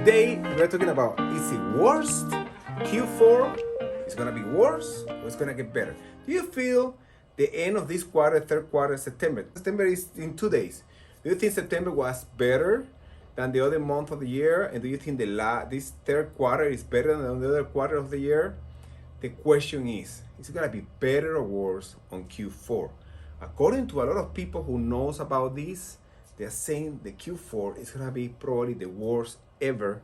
Today we're talking about, is it worst? Q4 is gonna be worse or it's gonna get better? Do you feel the end of this quarter, third quarter, September? September is in 2 days. Do you think September was better than the other month of the year? And do you think this third quarter is better than the other quarter of the year? The question is it gonna be better or worse on Q4? According to a lot of people who knows about this, they're saying the Q4 is gonna be probably the worst ever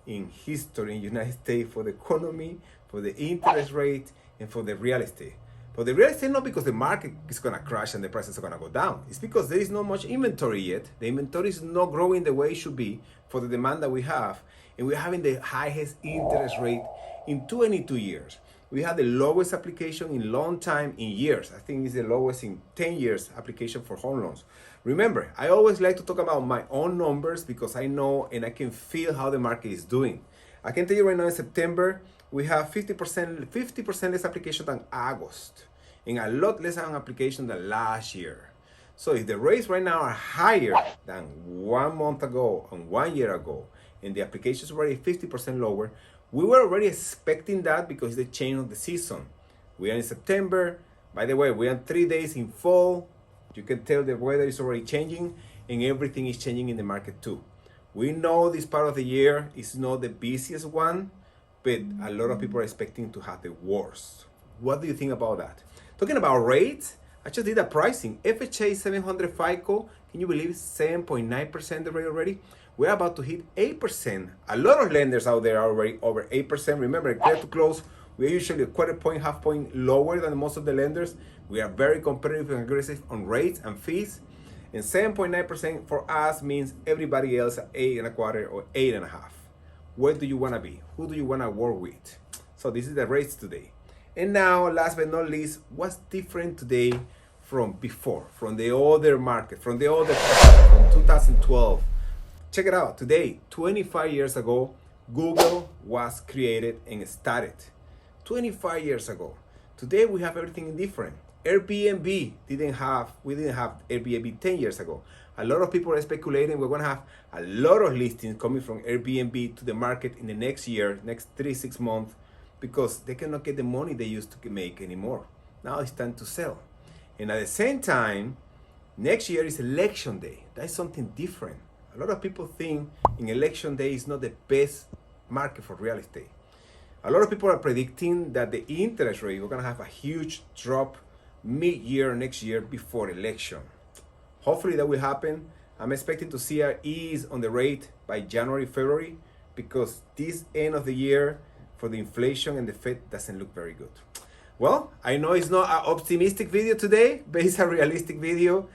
in history in the United States for the economy, for the interest rate, and for the real estate. For the real estate, not because the market is gonna crash and the prices are gonna go down. It's because there is not much inventory yet. The inventory is not growing the way it should be for the demand that we have. And we're having the highest interest rate in 22 years. We have the lowest application in long time, in years. I think it's the lowest in 10 years application for home loans. Remember, I always like to talk about my own numbers because I know and I can feel how the market is doing. I can tell you right now in September, we have 50% less application than August and a lot less application than last year. So if the rates right now are higher than 1 month ago and 1 year ago, and the applications already 50% lower, we were already expecting that because it's the change of the season. We are in September. By the way, we are 3 days in fall. You can tell the weather is already changing and everything is changing in the market too. We know this part of the year is not the busiest one, but a lot of people are expecting to have the worst. What do you think about that? Talking about rates, I just did a pricing. FHA 700 FICO, can you believe 7.9% the rate already? We're about to hit 8%. A lot of lenders out there are already over 8%. Remember, clear to close, we're usually a quarter point, half point lower than most of the lenders. We are very competitive and aggressive on rates and fees. And 7.9% for us means everybody else at 8.25 or 8.5. Where do you want to be? Who do you want to work with? So this is the rates today. And now, last but not least, what's different today from before, from the other market, from 2012? Check it out. Today, 25 years ago, Google was created and started. 25 years ago. Today we have everything different. Airbnb we didn't have Airbnb 10 years ago. A lot of people are speculating we're going to have a lot of listings coming from Airbnb to the market in the next year, next 3-6 months, because they cannot get the money they used to make anymore. Now it's time to sell. And at the same time, next year is election day. That's something different. A lot of people think in election day is not the best market for real estate. A lot of people are predicting that the interest rate, we're going to have a huge drop mid-year next year before election. Hopefully that will happen. I'm expecting to see an ease on the rate by January, February, because this end of the year for the inflation and the Fed doesn't look very good. Well, I know it's not an optimistic video today, but it's a realistic video.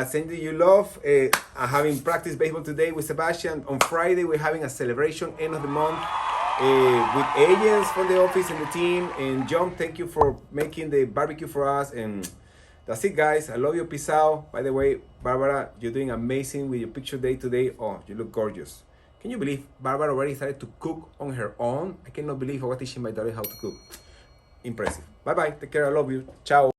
Sending you love. Having practiced baseball today with Sebastian. On Friday, we're having a celebration end of the month with agents from the office and the team. And John, thank you for making the barbecue for us. And that's it, guys. I love you. Peace out. By the way, Barbara, you're doing amazing with your picture day today. Oh, you look gorgeous. Can you believe Barbara already started to cook on her own? I cannot believe I was teaching my daughter how to cook. Impressive. Bye-bye. Take care. I love you. Ciao.